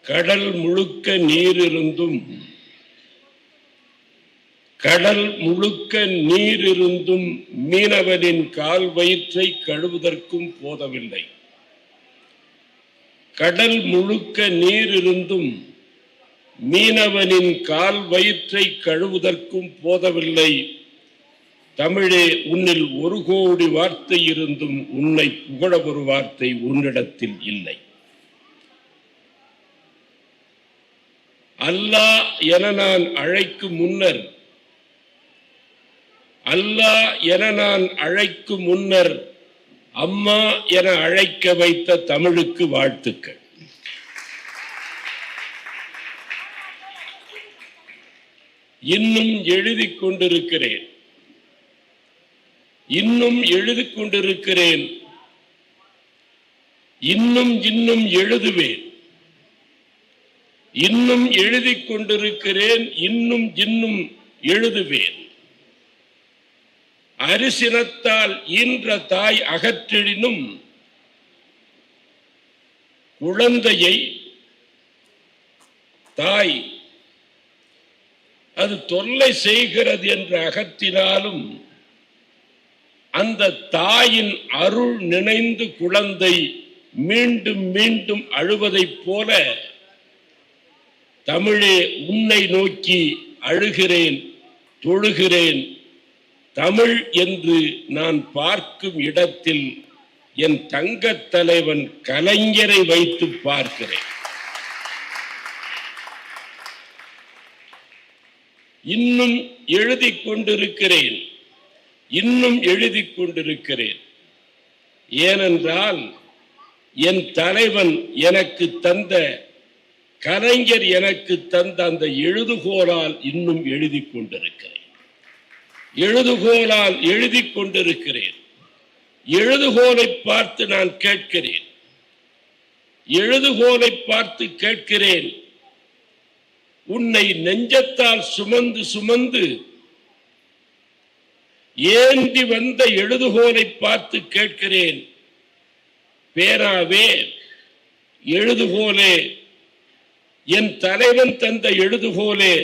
கடல் முழுக்க நீர் இருந்தும் மீனவனின் கால் வயிற்றை கழுவுவதற்கும் போதவில்லை. கடல் முழுக்க நீர் இருந்தும் மீனவனின் கால் வயிற்றை கழுவுவதற்கும் போதவில்லை. தமிழே, உன்னில் 1 கோடி வார்த்தை இருந்தும் உன்னை புகழ ஒரு வார்த்தை உன்னிடத்தில் இல்லை. அல்லாஹ் என நான் அழைக்கும் முன்னர் அம்மா என அழைக்க வைத்த தமிழுக்கு வாழ்த்துக்கள். இன்னும் எழுதிக் கொண்டிருக்கிறேன், இன்னும் எழுதுவேன், இன்னும் எழுதிக் கொண்டிருக்கிறேன், இன்னும் எழுதுவேன். அரிசினத்தால் ஈன்ற தாய் அகற்றிடினும் குழந்தையை தாய் அது தொல்லை செய்கிறது என்று அகற்றினாலும் அந்த தாயின் அருள் நினைந்து குழந்தை மீண்டும் மீண்டும் அழுவதைப் போல தமிழே, உன்னை நோக்கி அழுகிறேன், தொழுகிறேன். தமிழ் என்று நான் பார்க்கும் இடத்தில் என் தங்கத் தலைவன் கலைஞரை வைத்து பார்க்கிறேன். இன்னும் எழுதிக் கொண்டிருக்கிறேன். ஏனென்றால் என் தலைவன் எனக்கு தந்த, கலைஞர் எனக்கு தந்த அந்த எழுதுகோலால் இன்னும் எழுதிக் கொண்டிருக்கிறேன். எழுதுகோலை பார்த்து நான் கேட்கிறேன், உன்னை நெஞ்சத்தால் சுமந்து ஏந்தி வந்த எழுதுகோலை பார்த்து கேட்கிறேன். பேனாவே, எழுதுகோலே, என் தலைவன் தந்த எழுதுகோலே,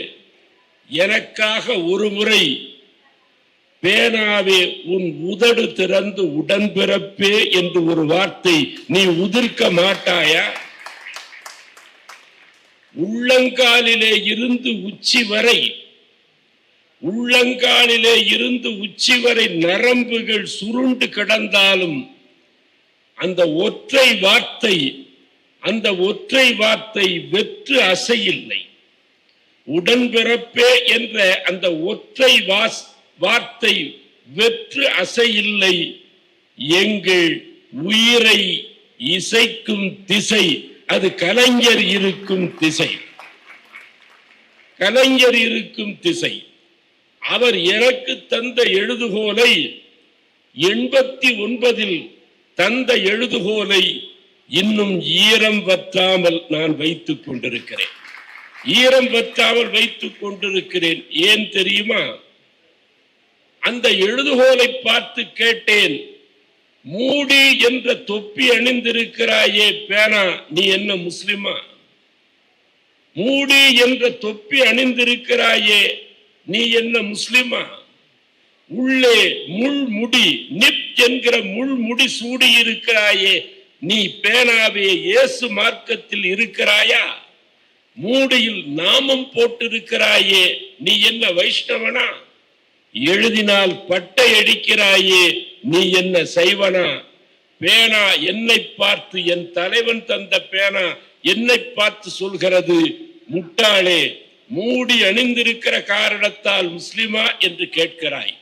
எனக்காக ஒரு முறை பேனாவே உன் உதடு திறந்து உடன்பிறப்பே என்று ஒரு வார்த்தை நீ உதிர்க்க மாட்டாயா? உள்ளங்காலிலே இருந்து உச்சி வரை நரம்புகள் சுருண்டு கிடந்தாலும் அந்த ஒற்றை வார்த்தை வெற்று அசையில்லை. உடன்பிறப்பே என்ற அந்த ஒற்றை வார்த்தை வெற்று அசையில்லை. எங்கள் உயிரை இசைக்கும் திசை அது கலைஞர் இருக்கும் திசை. அவர் எனக்கு தந்த எழுதுகோலை 89 தந்த எழுதுகோலை இன்னும் ஈரம் வற்றாமல் நான் வைத்துக் கொண்டிருக்கிறேன். ஏன் தெரியுமா? அந்த எழுதுகோலை பார்த்து கேட்டேன், மூடி என்ற தொப்பி அணிந்திருக்கிறாயே பேனா, நீ என்ன முஸ்லிமா? மூடி என்ற தொப்பி அணிந்திருக்கிறாயே, நீ என்ன முஸ்லிமா? உள்ளே முள்முடி, நிப் என்கிற முள்முடி சூடி இருக்கிறாயே, நீ பேனாவே இயேசு மார்க்கத்தில் இருக்கிறாயா? மூடியில் நாமம் போட்டிருக்கிறாயே, நீ என்ன வைஷ்ணவனா? எழுதினால் பட்டை அடிக்கிறாயே, நீ என்ன சைவனா? பேனா என்னை பார்த்து, என் தலைவன் தந்த பேனா என்னை பார்த்து சொல்கிறது, முட்டாளே, மூடி அணிந்திருக்கிற காரணத்தால் முஸ்லிமா என்று கேட்கிறாய்.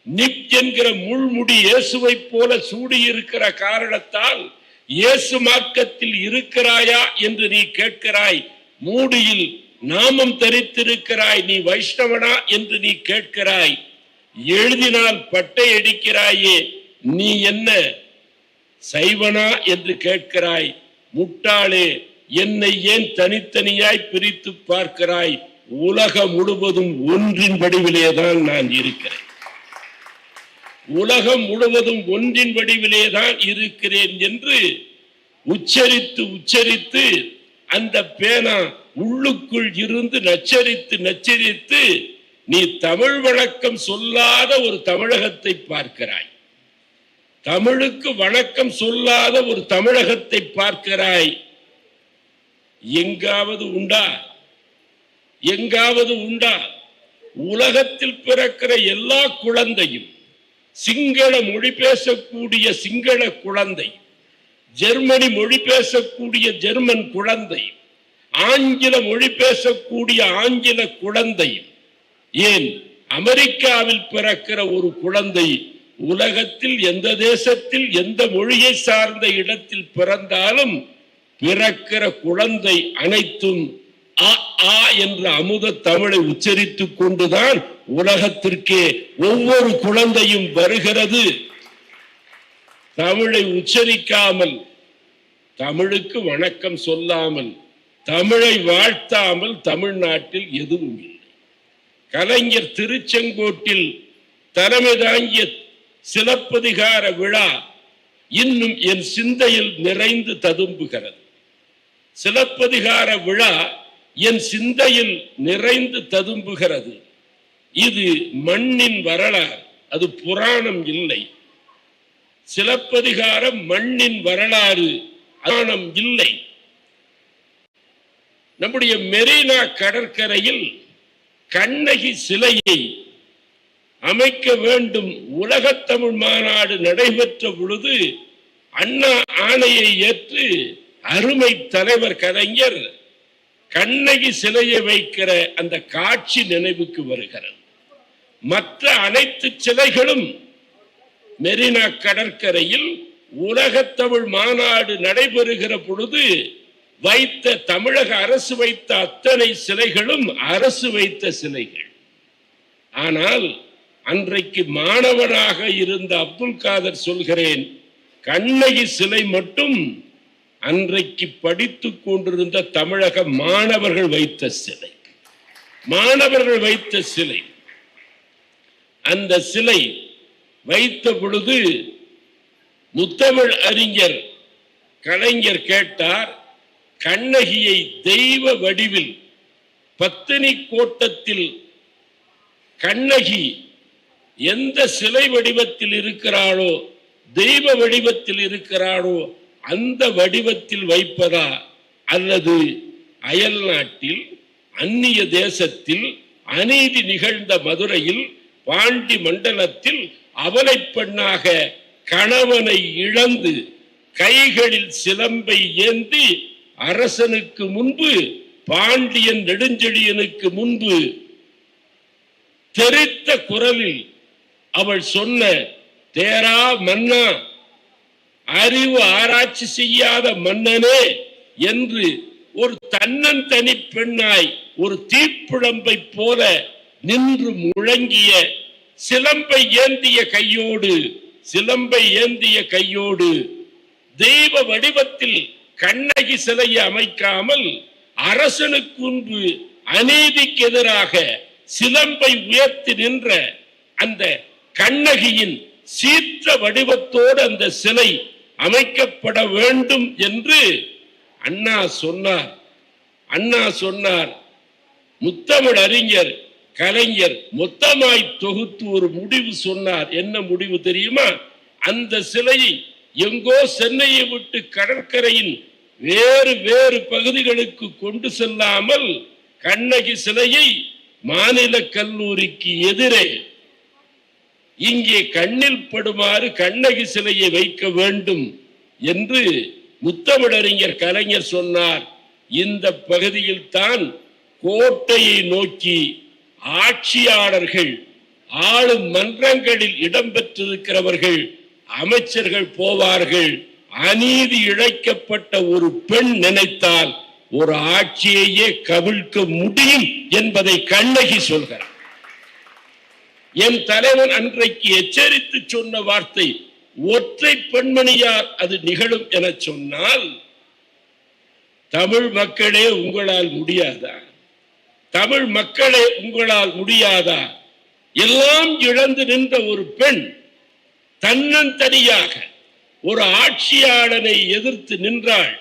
நிப் என்கிற முள்முடி இயேசுவை போல சூடியிருக்கிற காரணத்தால் இயேசு மார்க்கத்தில் இருக்கிறாயா என்று நீ கேட்கிறாய். மூடியில் நாமம் தரித்திருக்கிறாய், நீ வைஷ்ணவனா என்று நீ கேட்கிறாய். எழுதினால் பட்டை அடிக்கிறாயே, நீ என்ன சைவனா என்று கேட்கிறாய். முட்டாளே, என்னை ஏன் தனித்தனியாய் பிரித்து பார்க்கிறாய்? உலகம் முழுவதும் ஒன்றின் வடிவிலேதான் நான் இருக்கிறேன். உலகம் முழுவதும் ஒன்றின் வடிவிலேதான் இருக்கிறேன் என்று உச்சரித்து அந்த பேனா உள்ளுக்குள் இருந்து நச்சரித்து நச்சரித்து நீ தமிழ் வழக்கம் சொல்லாத ஒரு தமிழகத்தை பார்க்கிறாய், தமிழுக்கு வணக்கம் சொல்லாத ஒரு தமிழகத்தை பார்க்கிறாய். எங்காவது உண்டா? எங்காவது உண்டா? உலகத்தில் பிறக்கிற எல்லா குழந்தையும், சிங்கள மொழி பேசக்கூடிய சிங்கள குழந்தை, ஜெர்மனி மொழி பேசக்கூடிய ஜெர்மன் குழந்தை, ஆங்கில மொழி பேசக்கூடிய ஆங்கில குழந்தை, ஏன் அமெரிக்காவில் பிறக்கிற ஒரு குழந்ை உலகத்தில் எந்த தேசத்தில் எந்த மொழியை சார்ந்த இடத்தில் பிறந்தாலும் பிறக்கிற குழந்தை அனைத்தும் அ ஆ என்ற அமுத தமிழை உச்சரித்துக் கொண்டுதான் உலகத்திற்கே ஒவ்வொரு குழந்தையும் வருகிறது. தமிழை உச்சரிக்காமல், தமிழுக்கு வணக்கம் சொல்லாமல், தமிழை வாழ்த்தாமல் தமிழ்நாட்டில் எதுவும் இல்லை. கலைஞர் திருச்செங்கோட்டில் தலைமை தாங்கிய சிலப்பதிகார விழா இன்னும் என் சிந்தையில் நிறைந்து ததும்புகிறது. சிலப்பதிகார விழா என் சிந்தையில் நிறைந்து ததும்புகிறது. இது மண்ணின் வரலாறு, அது புராணம் இல்லை. சிலப்பதிகாரம் மண்ணின் வரலாறு, புராணம் இல்லை. நம்முடைய மெரினா கடற்கரையில் கண்ணகி சிலையை அமைக்க வேண்டும் உலகத் தமிழ் மாநாடு நடைபெற்ற பொழுது அண்ணா ஆணையை ஏற்று அருமை தலைவர் கலைஞர் கண்ணகி சிலையை வைக்கிற அந்த காட்சி நினைவுக்கு வருகிறது. மற்ற அனைத்து சிலைகளும் மெரினா கடற்கரையில் உலகத் தமிழ் மாநாடு நடைபெறுகிற பொழுது வைத்த, தமிழக அரசு வைத்த அத்தனை சிலைகளும் அரசு வைத்த சிலைகள். ஆனால் அன்றைக்கு மாணவனாக இருந்த அப்துல் காதர் சொல்கிறேன், கண்ணகி சிலை மட்டும் அன்றைக்கு படித்துக் கொண்டிருந்த தமிழக மாணவர்கள் வைத்த சிலை, மாணவர்கள் வைத்த சிலை. அந்த சிலை வைத்த பொழுது முத்தமிழ் அறிஞர் கலைஞர் கேட்டார், கண்ணகியை தெய்வ வடிவில் பத்தினி கோட்டத்தில் கண்ணகி எந்த சிலை வடிவத்தில் இருக்கிறாளோ, தெய்வ வடிவத்தில் இருக்கிறாளோ அந்த வடிவத்தில் வைப்பதா, அல்லது அயல் நாட்டில் அந்நிய தேசத்தில் அநீதி நிகழ்ந்த மதுரையில் பாண்டி மண்டலத்தில் அவலை பெண்ணாக கணவனை இழந்து கைகளில் சிலம்பை ஏந்தி அரசனுக்கு முன்பு, பாண்டியன் நெடுஞ்செழியனுக்கு முன்பு தெரித்த குரலில் அவள் சொன்ன, தேரா மன்னா, அறிவு ஆராய்ச்சி செய்யாத மன்னனே என்று ஒரு தன்னந்தனி பெண்ணாய் ஒரு தீப்பிழம்பை போல நின்று முழங்கிய, சிலம்பை ஏந்திய கையோடு, சிலம்பை ஏந்திய கையோடு தெய்வ வடிவத்தில் கண்ணகி சிலையை அமைக்காமல் அரசனுக்கு முன்பு அநீதிக்கு எதிராக சிலம்பை உயர்த்தி நின்ற அந்த கண்ணகியின் சீற்ற வடிவத்தோடு அந்த சிலை அமைக்கப்பட வேண்டும் என்று அண்ணா சொன்னார். அண்ணா சொன்னார். முத்தமிழ் அறிஞர் கலைஞர் மொத்தமாய் தொகுத்து ஒரு முடிவு சொன்னார். என்ன முடிவு தெரியுமா? அந்த சிலையை எங்கோ சென்னையை விட்டு கடற்கரையின் வேறு வேறு பகுதிகளுக்கு கொண்டு செல்லாமல் கண்ணகி சிலையை மாநில கல்லூரிக்கு எதிரே இங்கே கண்ணில் படுமாறு கண்ணகி சிலையை வைக்க வேண்டும் என்று முத்தமிழறிஞர் கலைஞர் சொன்னார். இந்த பகுதியில் தான் கோட்டையை நோக்கி ஆட்சியாளர்கள், ஆளும் மன்றங்களில் இடம்பெற்றிருக்கிறவர்கள், அமைச்சர்கள் போவார்கள். அநீதி இழைக்கப்பட்ட ஒரு பெண் நினைத்தால் ஒரு ஆட்சியையே கவிழ்க்க முடியும் என்பதை கண்ணகி சொல்கிறார். என் தலைவன் அன்றைக்கு எச்சரித்து சொன்ன வார்த்தை, ஒற்றை பெண்மணியால் அது நிகழும் என சொன்னால், தமிழ் மக்களே உங்களால் முடியாதா? தமிழ் மக்களே உங்களால் முடியாதா? எல்லாம் இழந்து நின்ற ஒரு பெண் தன்னந்தனியாக ஒரு ஆட்சியாளனை எதிர்த்து நின்றாள்.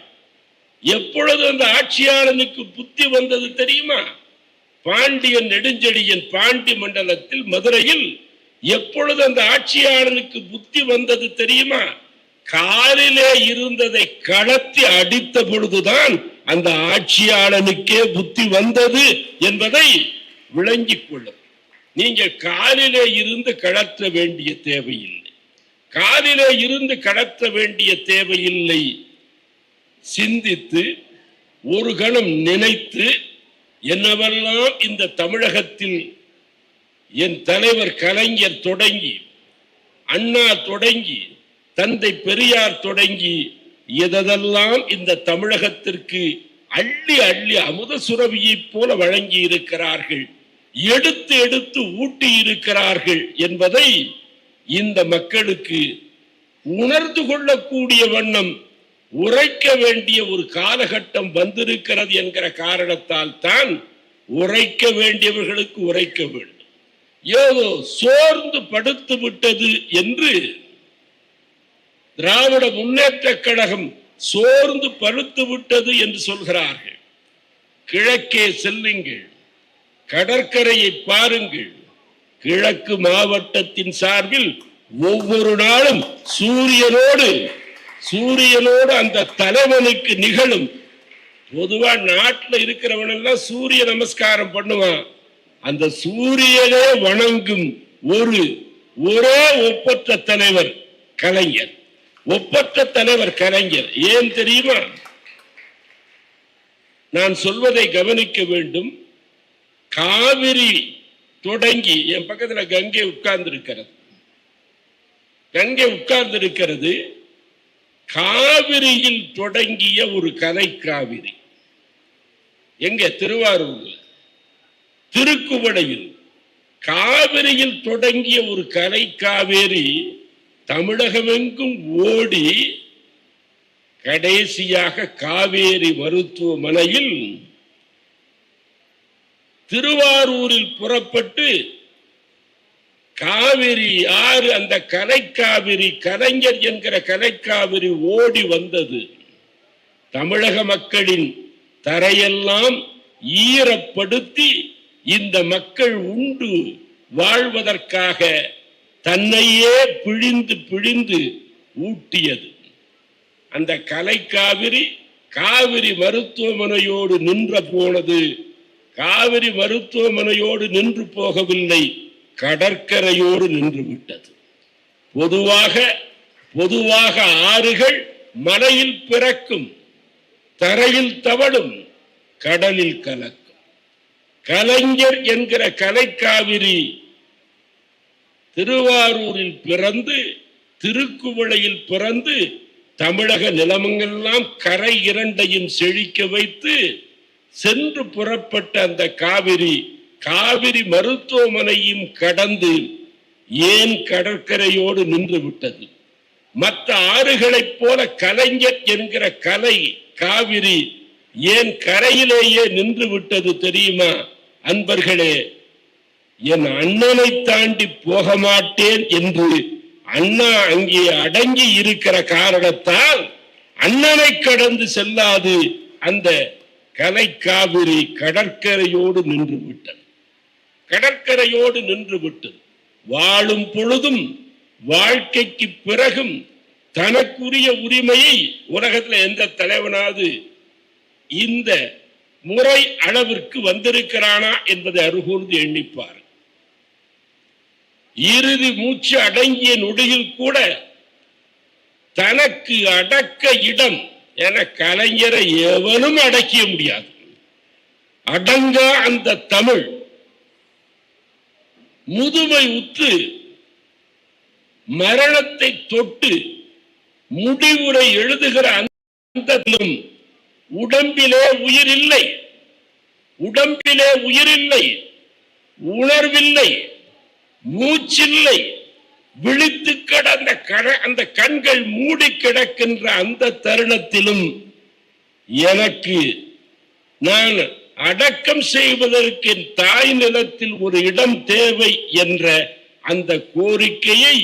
எப்பொழுது அந்த ஆட்சியாளனுக்கு புத்தி வந்தது தெரியுமா? பாண்டியன் நெடுஞ்செழியன் பாண்டி மண்டலத்தில் மதுரையில் எப்பொழுது அந்த ஆட்சியாளனுக்கு புத்தி வந்தது தெரியுமா? காலிலே இருந்ததை கடத்தி அடித்த பொழுதுதான் அந்த ஆட்சியாளனுக்கே புத்தி வந்தது என்பதை விளங்கிக் கொள்ளும். நீங்கள் காலிலே இருந்து கடத்த வேண்டிய தேவையில்லை, காலிலே இருந்து கடத்த வேண்டிய தேவையில்லை. சிந்தித்து ஒரு கணம் நினைத்து, என்னவெல்லாம் இந்த தமிழகத்தில் என் தலைவர் கலைஞர் தொடங்கி, அண்ணா தொடங்கி, தந்தை பெரியார் தொடங்கி, எதெல்லாம் இந்த தமிழகத்திற்கு அள்ளி அள்ளி அமுத சுரபியை போல வழங்கி இருக்கிறார்கள், எடுத்து எடுத்து ஊட்டி இருக்கிறார்கள் என்பதை இந்த மக்களுக்கு உணர்ந்து கொள்ளக்கூடிய வண்ணம் உரைக்க வேண்டிய ஒரு காலகட்டம் வந்திருக்கிறது என்கிற காரணத்தால் தான் உரைக்க வேண்டியவர்களுக்கு உரைக்க வேண்டும். ஏதோ சோர்ந்து படுத்து விட்டது என்று திராவிட முன்னேற்ற கழகம் சோர்ந்து படுத்து விட்டது என்று சொல்கிறார்கள். கிழக்கே செல்லுங்கள், கடற்கரையை பாருங்கள். கிழக்கு மாவட்டத்தின் சார்பில் ஒவ்வொரு நாளும் சூரியனோடு அந்த தலைவனுக்கு நிகழும். பொதுவா நாட்டில் இருக்கிறவன் எல்லாம் சூரிய நமஸ்காரம் பண்ணுவான். அந்த சூரியனே வணங்கும் ஒரே ஒப்பற்ற தலைவர் கலைஞர். ஒப்பற்ற தலைவர் கலைஞர். ஏன் தெரியுமா? நான் சொல்வதை கவனிக்க வேண்டும். காவிரி தொடங்கி என் பக்கத்துல கங்கை உட்கார்ந்து இருக்கிறது. காவிரியில் தொடங்கிய ஒரு கலை காவிரி எங்க? திருவாரூர் திருக்குவளையில் காவிரியில் தொடங்கிய ஒரு கலை காவேரி தமிழகமெங்கும் ஓடி கடைசியாக காவேரி மருத்துவமனையில் திருவாரூரில் புறப்பட்டு காவிரி ஆறு, அந்த கலைக்காவிரி, கலைஞர் என்கிற கலைக்காவிரி ஓடி வந்தது. தமிழக மக்களின் தரையெல்லாம் ஈரப்படுத்தி இந்த மக்கள் உண்டு வாழ்வதற்காக தன்னையே பிழிந்து ஊட்டியது. அந்த கலைக்காவிரி காவிரி மருத்துவமனையோடு நின்று போனது. காவிரி மருத்துவமனையோடு நின்று போகவில்லை, கடற்கரையோடு நின்று விட்டது. பொதுவாக ஆறுகள் மலையில் பிறக்கும், தரையில் தவழும், கடலில் கலக்கும். கலைஞர் என்கிற கலைக்காவிரி திருவாரூரில் பிறந்து திருக்குவளையில் பிறந்து தமிழக நிலமெல்லாம் கரை இரண்டையும் செழிக்க வைத்து சென்று புறப்பட்ட அந்த காவிரி மருத்துவமனையும் கடந்து ஏன் கடற்கரையோடு நின்று விட்டது? மற்ற ஆறுகளைப் போல கலைஞர் என்கிற கலை காவிரி ஏன் கரையிலேயே நின்று விட்டது தெரியுமா? அன்பர்களே, என் அண்ணனை தாண்டி போக மாட்டேன் என்று அண்ணா அங்கே அடங்கி இருக்கிற காரணத்தால் அண்ணனை கடந்து செல்லாது அந்த கலை காவிரி கடற்கரையோடு நின்று விட்டது. கடற்கரையோடு நின்று விட்டது. வாழும் பொழுதும் வாழ்க்கைக்கு பிறகும் தனக்குரிய உரிமையை உலகத்தில் எந்த தலைவனாவது இந்த முறை அளவிற்கு வந்திருக்கிறானா என்பதை அருகூர்ந்து எண்ணிப்பார். இறுதி மூச்சு அடங்கிய நொடியில் கூட தனக்கு அடக்க இடம் என கலைஞரை எவனும் அடக்க முடியாது. அடங்கா அந்த தமிழ் முதுமை உற்று மரணத்தை தொட்டு முடிவுரை எழுதுகிற அந்த உடம்பிலே உயிரில்லை, உணர்வில்லை, மூச்சில்லை, விழித்து கிடந்த அந்த கண்கள் மூடி கிடக்கின்ற அந்த தருணத்திலும் எனக்கு நான் அடக்கம் செய்வதற்கு தாய் நிலத்தில் ஒரு இடம் தேவை என்ற அந்த கோரிக்கையை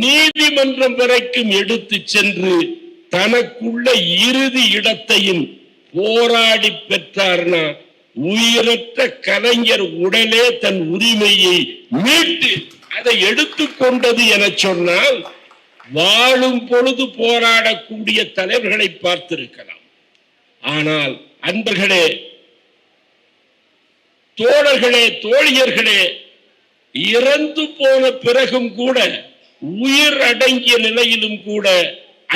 நீதிமன்றம் வரைக்கும் எடுத்து சென்று தனக்குள்ள இறுதி இடத்தையும் போராடி பெற்றார்னா உயிரற்ற கலைஞர் உடலே தன் உரிமையை மீட்டு அதை எடுத்துக்கொண்டது என சொன்னால் வாழும் பொழுது போராடக்கூடிய தலைவர்களை பார்த்திருக்கலாம். ஆனால் அன்பர்களே, தோழர்களே, தோழியர்களே, இறந்து போன பிறகும் கூட உயிர் அடங்கிய நிலையிலும் கூட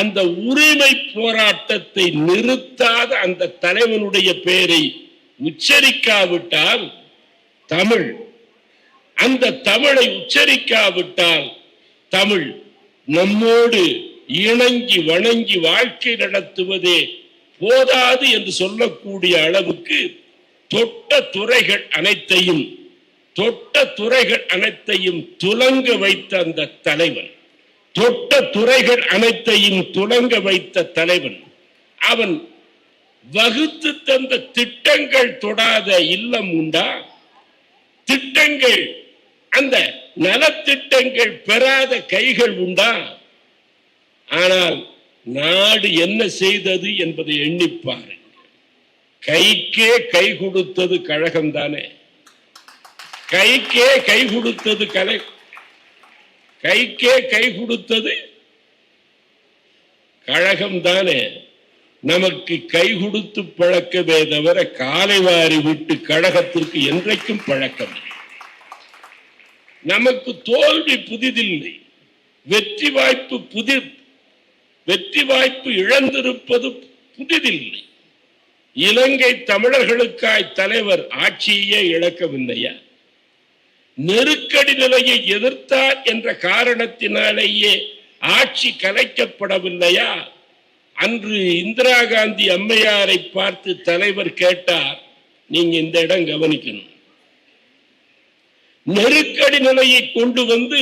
அந்த உரிமை போராட்டத்தை நிறுத்தாத அந்த தலைவனுடைய பெயரை உச்சரிக்காவிட்டால் தமிழ், அந்த தமிழை உச்சரிக்காவிட்டால் தமிழ் நம்மோடு இணங்கி வணங்கி வாழ்க்கை நடத்துவதே போதாது என்று சொல்லக்கூடிய அளவுக்கு தொட்ட துறைகள் அனைத்தையும் துலங்க வைத்த அந்த தலைவன், தொட்ட துறைகள் அனைத்தையும் துலங்க வைத்த தலைவன், அவன் வகுத்து தந்த திட்டங்கள் தொடாத இல்லம் உண்டா? திட்டங்கள், அந்த நலத்திட்டங்கள் பெறாத கைகள் உண்டா? ஆனால் நாடு என்ன செய்தது என்பதை எண்ணிப்பாரு. கைக்கே கை கொடுத்தது கழகம் தானே. கைக்கே கை கொடுத்தது கைக்கே கை கொடுத்தது கழகம் தானே. நமக்கு கை கொடுத்து பழக்கமே தவிர காலை வாரி விட்டு கழகத்திற்கு என்றைக்கும் பழக்கம். நமக்கு தோல்வி புதிதில்லை, வெற்றி வாய்ப்பு இழந்திருப்பது புதிதில்லை. இலங்கை தமிழர்களுக்காய் தலைவர் ஆட்சியே இழக்கவில்லையா? நெருக்கடி நிலையை எதிர்த்தார் என்ற காரணத்தினாலேயே ஆட்சி கலைக்கப்படவில்லையா? அன்று இந்திரா காந்தி அம்மையாரை பார்த்து தலைவர் கேட்டார், நீங்க இந்த இடம் கவனிக்கணும், நெருக்கடி நிலையை கொண்டு வந்து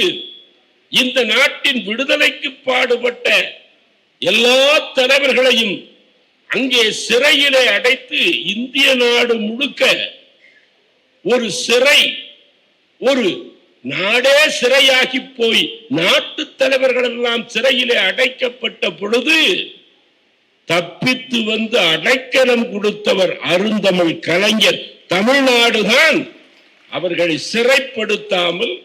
இந்த நாட்டின் விடுதலைக்கு பாடுபட்ட எல்லா தலைவர்களையும் அங்கே சிறையிலே அடைத்து இந்திய நாடு முழுக்க ஒரு சிறை, ஒரு நாடே சிறையாகி போய் நாட்டு தலைவர்கள் எல்லாம் சிறையிலே அடைக்கப்பட்ட பொழுது தப்பித்து வந்து அடைக்கலம் கொடுத்தவர் அருந்தமிழ் கலைஞர். தமிழ்நாடுதான் அவர்களை சிறைப்படுத்தாமல்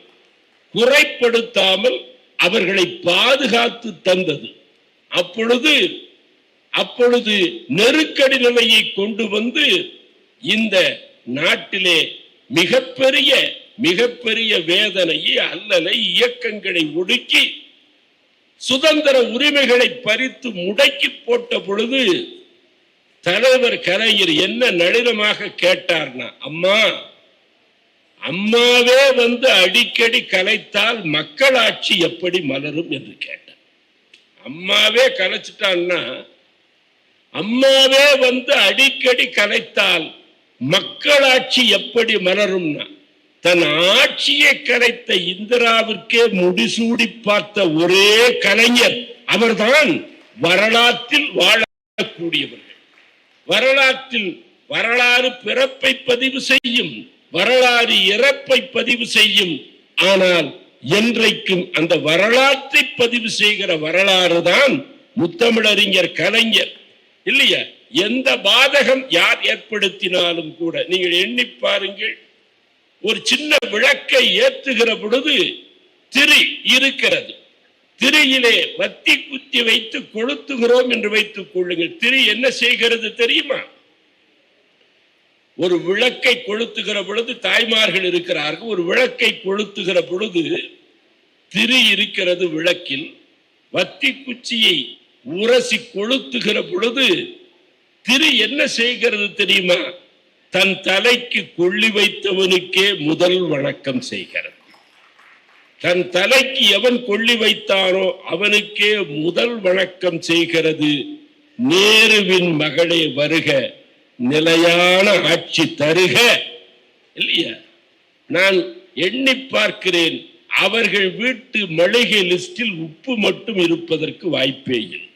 குறைப்படுத்தாமல் அவர்களை பாதுகாத்து தந்தது. அப்பொழுது நெருக்கடி நிலையை கொண்டு வந்து இந்த நாட்டிலே மிகப்பெரிய வேதனையை, அல்லலை, இயக்கங்களை ஒடுக்கி சுதந்திர உரிமைகளை பறித்து முடக்கி போட்ட பொழுது தலைவர் கலைஞர் என்ன நளினமாக கேட்டார்னா, அம்மாவே வந்து அடிக்கடி கலைத்தால் மக்களாட்சி எப்படி மலரும் என்று கேட்டார். அம்மாவே கலைச்சிட்டான்னா, அம்மாவே வந்து அடிக்கடி கலைத்தால் மக்களாட்சி எப்படி மலரும்னா, தன் ஆட்சியை கலைத்த இந்திராவிற்கே முடிசூடி பார்த்த ஒரே கலைஞர் அவர்தான் வரலாற்றில் வாழக்கூடியவர்கள். வரலாறு பிறப்பை பதிவு செய்யும், வரலாறு இறப்பை பதிவு செய்யும். ஆனால் என்றைக்கும் அந்த வரலாற்றை பதிவு செய்கிற வரலாறு தான் முத்தமிழறிஞர் கலைஞர். இல்லையா? எந்த பாதகம் யார் ஏற்படுத்தினாலும் கூட நீங்கள் எண்ணி பாருங்கள். ஒரு சின்ன விளக்கை ஏற்றுகிற பொழுது திரி இருக்கிறது, திரியிலே வத்தி குத்தி வைத்து கொளுத்துகிறோம் என்று வைத்துக் கொள்ளுங்கள். திரி என்ன செய்கிறது தெரியுமா? ஒரு விளக்கை கொளுத்துகிற பொழுது தாய்மார்கள் இருக்கிறார்கள். ஒரு விளக்கை கொளுத்துகிற பொழுது திரி இருக்கிறது விளக்கில், வத்தி குச்சியை உரசி கொளுத்துகிற பொழுது திரி என்ன செய்கிறது தெரியுமா? தன் தலைக்கு கொள்ளி வைத்தவனுக்கே முதல் வணக்கம் செய்கிறது. தன் தலைக்கு எவன் கொள்ளி வைத்தானோ அவனுக்கே முதல் வணக்கம் செய்கிறது. நேருவின் மகளே வருக, நிலையான ஆட்சி தருக. இல்லையா? நான் எண்ணி பார்க்கிறேன், அவர்கள் வீட்டு மளிகை லிஸ்டில் உப்பு மட்டும் இருப்பதற்கு வாய்ப்பே இல்லை.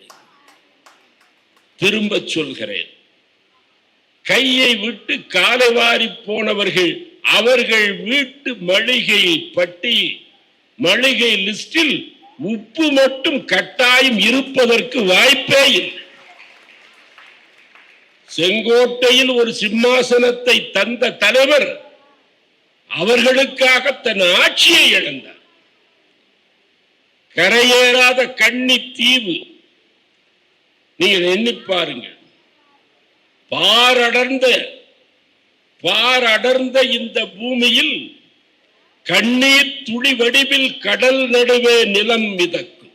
திரும்ப சொல்கிறேன், கையை விட்டு காலை வாரி போனவர்கள் அவர்கள் வீட்டு மளிகை லிஸ்டில் உப்பு மட்டும் கட்டாயம் இருப்பதற்கு வாய்ப்பே இல்லை. செங்கோட்டையில் ஒரு சிம்மாசனத்தை தந்த தலைவர் அவர்களுக்காக தன் ஆட்சியை இழந்தார். கரையேறாத கன்னி தீவு, நீங்கள் எண்ணி பாருங்கள். பாரடர்ந்த இந்த பூமியில் கண்ணீர் துளி வடிவில் கடல் நடுவே நிலம் மிதக்கும்.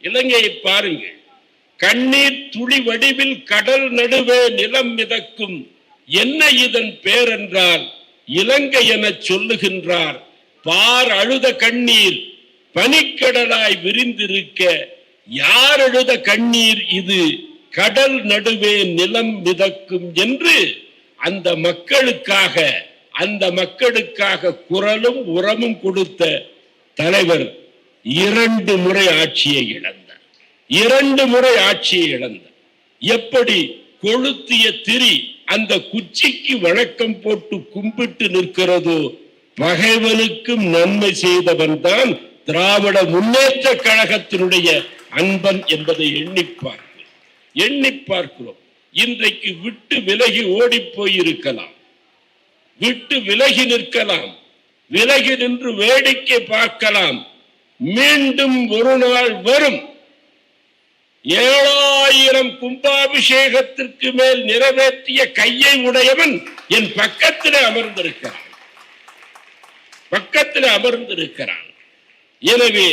இலங்கையை பாருங்கள். கண்ணீர் துளி வடிவில் கடல் நடுவே நிலம் மிதக்கும். என்ன இதன் பேரென்றால் இலங்கை என சொல்லுகின்றார். பார் அழுத கண்ணீர் பனிக்கடலாய் விரிந்திருக்க யார் அழுத கண்ணீர் இது கடல் நடுவே நிலம் மிதக்கும் என்று அந்த மக்களுக்காக குரலும் உரமும் கொடுத்த தலைவர் 2 முறை ஆட்சியை இழந்தார். 2 முறை ஆட்சியை இழந்தார். எப்படி கொளுத்திய திரி அந்த குச்சிக்கு வணக்கம் போட்டு கும்பிட்டு நிற்கிறதோ, பகைவனுக்கும் நன்மை செய்தவன் தான் திராவிட முன்னேற்ற கழகத்தினுடைய அன்பன் என்பதை எண்ணி பார்க்கிறோம். இன்றைக்கு விட்டு விலகி ஓடி போயிருக்கலாம், விட்டு விலகி நிற்கலாம், விலகி நின்று வேடிக்கை பார்க்கலாம். மீண்டும் ஒரு நாள் வரும். 7000 கும்பாபிஷேகத்திற்கு மேல் நிறைவேற்றிய கையை உடையவன் என் பக்கத்தில் அமர்ந்திருக்கிறான். எனவே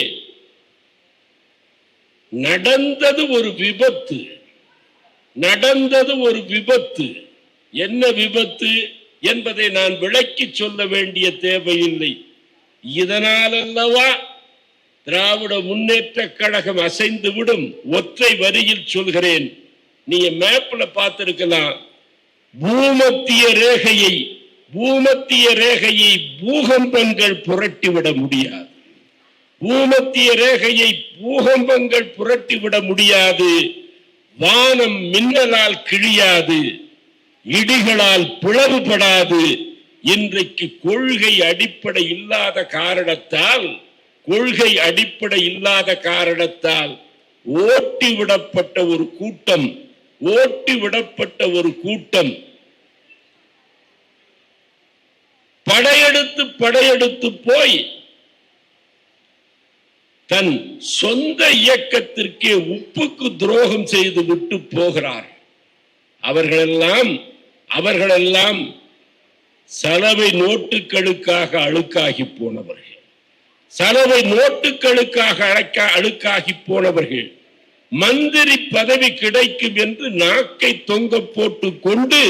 நடந்தது ஒரு விபத்து. என்ன விபத்து என்பதை நான் விளக்கி சொல்ல வேண்டிய தேவையில்லை. இதனால் அல்லவா திராவிட முன்னேற்ற கழகம் அசைந்து விடும். ஒற்றை வரியில் சொல்கிறேன். நீங்க மேப்ல பார்த்திருக்கலாம். பூமத்திய ரேகையை பூகம்பங்கள் புரட்டிவிட முடியாது. பூமத்திய ரேகையை பூகம்பங்கள் புரட்டிவிட முடியாது. வானம் மின்னலால் கிழியாது, இடிகளால் பிளவுபடாது. இன்றைக்கு கொள்கை அடிப்படை இல்லாத காரணத்தால் ஓட்டிவிடப்பட்ட ஒரு கூட்டம் படையெடுத்து போய் தன் சொந்த இயக்கத்திற்கே உப்புக்கு துரோகம் செய்து விட்டு போகிறார். அவர்களெல்லாம் சலவை நோட்டுகளுக்காக அழுக்காகி போனவர்கள். மந்திரி பதவி கிடைக்கும் என்று நாக்கை தொங்க போட்டு கொண்டு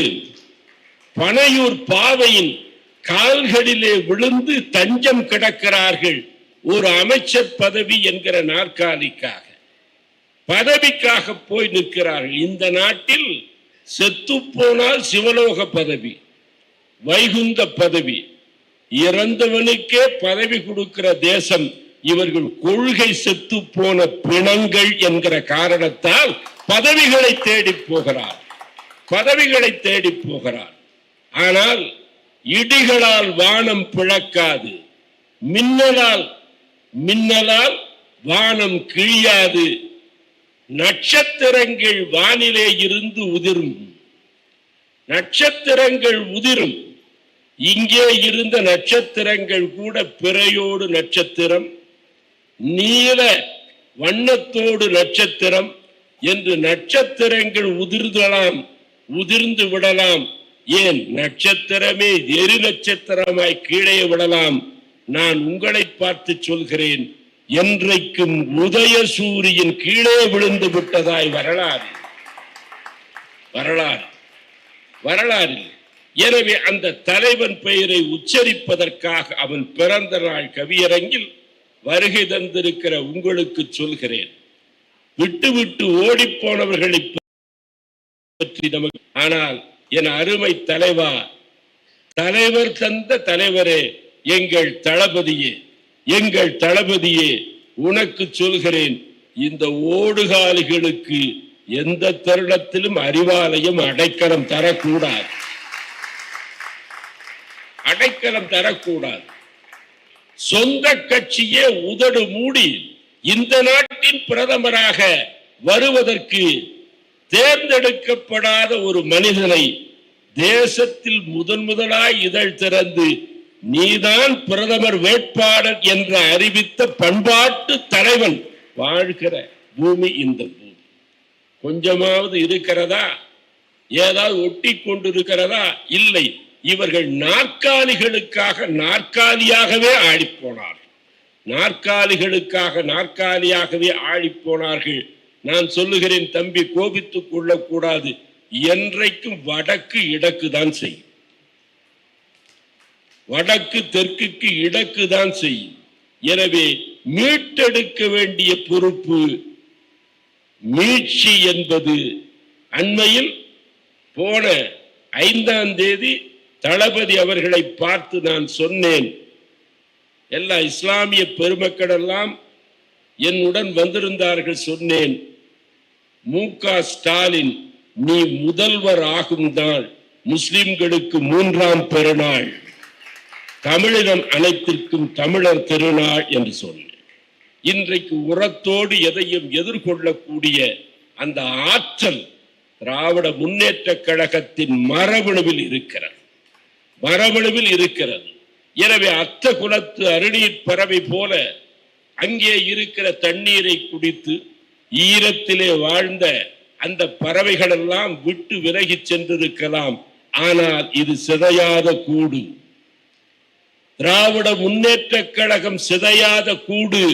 பனையூர் பாவையின் கால்களிலே விழுந்து தஞ்சம் கிடக்கிறார்கள். ஒரு அமைச்சர் பதவி என்கிற பதவிக்காக போய் நிற்கிறார்கள். இந்த நாட்டில் செத்து போனால் சிவலோக பதவி, வைகுந்த பதவி, இறந்தவனுக்கே பதவி கொடுக்கிற தேசம். இவர்கள் கொள்கை செத்து போன பிணங்கள் என்கிற காரணத்தால் பதவிகளை தேடி போகிறார். ஆனால் இடிகளால் வானம் பிளக்காது, மின்னலால் வானம் கிழியாது. நட்சத்திரங்கள் வானிலே இருந்து உதிரும். இங்கே இருந்த நட்சத்திரங்கள் கூட பிறையோடு நட்சத்திரம், நீல வண்ணத்தோடு நட்சத்திரம் என்று நட்சத்திரங்கள் உதிர்ந்து விடலாம். ஏன் நட்சத்திரமே எரி நட்சத்திரமாய் கீழே விடலாம். நான் உங்களை பார்த்து சொல்கிறேன், என்றைக்கும் உதய சூரியன் கீழே விழுந்து விட்டதாய் வரலாறு. எனவே அந்த தலைவன் பெயரை உச்சரிப்பதற்காக அவன் பிறந்த நாள் கவியரங்கில் வருகை தந்திருக்கிற உங்களுக்கு சொல்கிறேன், விட்டு ஓடி போனவர்களை பற்றி நமக்கு. ஆனால் என் அருமை தலைவர் தந்த தலைவரே, எங்கள் தளபதியே உனக்கு சொல்கிறேன், இந்த ஓடுகாலிகளுக்கு எந்த தருணத்திலும் அறிவாலயம் அடைக்கலம் தரக்கூடாது. சொந்த கட்சியே உதடு மூடி இந்த நாட்டின் பிரதமராக வருவதற்கு தேர்ந்தெடுக்கப்படாத ஒரு மனிதனை தேசத்தில் முதலாய் இதழ் திறந்து நீதான் பிரதமர் வேட்பாளர் என்று அறிவித்த பண்பாட்டு தலைவன் வாழ்கிற பூமி இந்த பூமி. கொஞ்சமாவது இருக்கிறதா? ஏதாவது ஒட்டி கொண்டிருக்கிறதா? இல்லை. இவர்கள் நாற்காலிகளுக்காக நாற்காலியாகவே ஆடிப்போனார்கள். நாற்காலிகளுக்காக நாற்காலியாகவே ஆடிப்போனார்கள். நான் சொல்லுகிறேன் தம்பி, கோபித்துக் கொள்ளக்கூடாது. என்றைக்கும் வடக்கு இடக்கு தான் செய்யும். வடக்கு தெற்குக்கு இடக்கு தான் செய்யும். எனவே மீட்டெடுக்க வேண்டிய பொறுப்பு மீட்சி என்பது. அண்மையில் போன 5ஆம் தேதி தளபதி அவர்களை பார்த்து நான் சொன்னேன், எல்லா இஸ்லாமிய பெருமக்கள் எல்லாம் என்னுடன் வந்திருந்தார்கள். சொன்னேன், மு.க. ஸ்டாலின் நீ முதல்வர் ஆகும் நாள் முஸ்லிம்களுக்கு 3ஆம் பெருநாள், தமிழினம் அனைத்திற்கும் தமிழர் திருநாள் என்று சொன்னேன். இன்றைக்கு உரத்தோடு எதையும் எதிர்கொள்ளக்கூடிய அந்த ஆற்றல் திராவிட முன்னேற்ற கழகத்தின் மரபணுவில் இருக்கிறது. எனவே அத்த குலத்து அருநீர் பறவை போல அங்கே இருக்கிற தண்ணீரை குடித்து ஈரத்திலே வாழ்ந்த அந்த பறவைகள் எல்லாம் விட்டு விலகி சென்றிருக்கலாம். ஆனால் இது சிதையாத கூடு. திராவிட முன்னேற்ற கழகம் சிதையாத கூடு,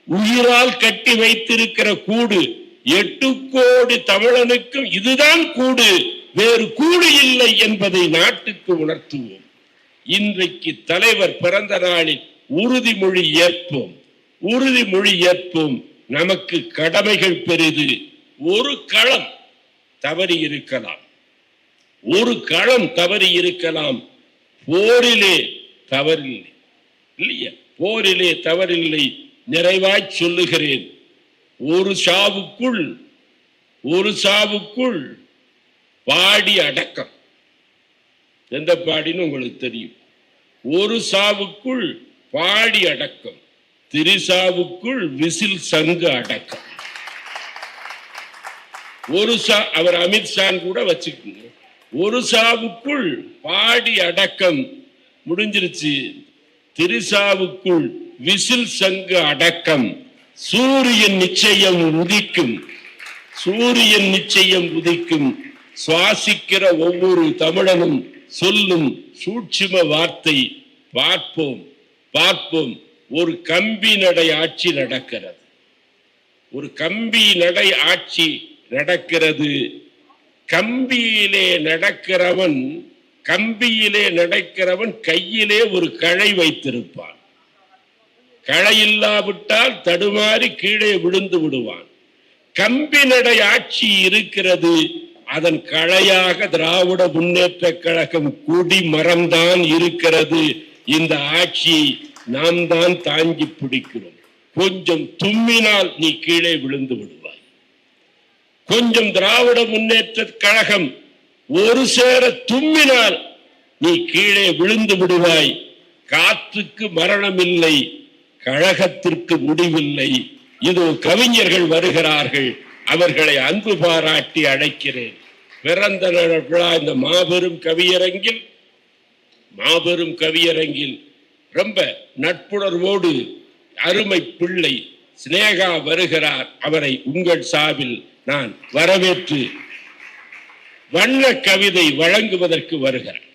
உயிரால் கட்டி வைத்திருக்கிற கூடு. 8 கோடி தமிழனுக்கும் இதுதான் கூடு, வேறு கூடு இல்லை என்பதை நாட்டுக்கு உணர்த்துவோம். இன்றைக்கு தலைவர் பிறந்த நாளில் உறுதிமொழி ஏற்போம். நமக்கு கடமைகள் பெரிது. ஒரு களம் தவறி இருக்கலாம், போரிலே தவறில்லை இல்லையா? போரிலே தவறில்லை. நிறைவாய் சொல்லுகிறேன், ஒரு சாவுக்குள் பாடி அடக்கம். எந்த பாடின்னு உங்களுக்கு தெரியும். ஒரு சாவுக்குள் பாடி அடக்கம், திரிசாவுக்குள் விசில் சங்கு அடக்கம். அவர் அமித்ஷா கூட வச்சுக்கோங்க. ஒரு சாவுக்குள் பாடி அடக்கம் முடிஞ்சிருச்சு. திரிசாவுக்குள் விசில் சங்கு அடக்கம். சூரியன் நிச்சயம் உதிக்கும். சுவாசிக்கிற ஒவ்வொரு தமிழனும் சொல்லும் சூட்சும வார்த்தை பார்ப்போம். ஒரு கம்பி நடை ஆட்சி நடக்கிறது. கம்பியிலே நடக்கிறவன் கையிலே ஒரு கழை வைத்திருப்பான். களை இல்லாவிட்டால் தடுமாறி கீழே விழுந்து விடுவான். கம்பி நடை ஆட்சி இருக்கிறது. அதன் களையாக திராவிட முன்னேற்ற கழகம் கொடி மரம்தான் இருக்கிறது. இந்த ஆட்சியை நாம் தான் தாங்கி பிடிக்கிறோம். கொஞ்சம் தும்மினால் நீ கீழே விழுந்து விடுவாய். கொஞ்சம் திராவிட முன்னேற்ற கழகம் ஒரு சேர தும்மினால் நீ கீழே விழுந்து விடுவாய். காற்றுக்கு மரணம் இல்லை, கழகத்திற்கு முடிவில்லை. இதோ கவிஞர்கள் வருகிறார்கள், அவர்களை அன்பு பாராட்டி அழைக்கிறேன். பிறந்த நாள் விழா இந்த மாபெரும் கவியரங்கில் ரொம்ப நட்புணர்வோடு அருமை பிள்ளை சினேகா வருகிறார். அவரை உங்கள் சார்பில் நான் வரவேற்று வண்ண கவிதை வழங்குவதற்கு வருகிறேன்.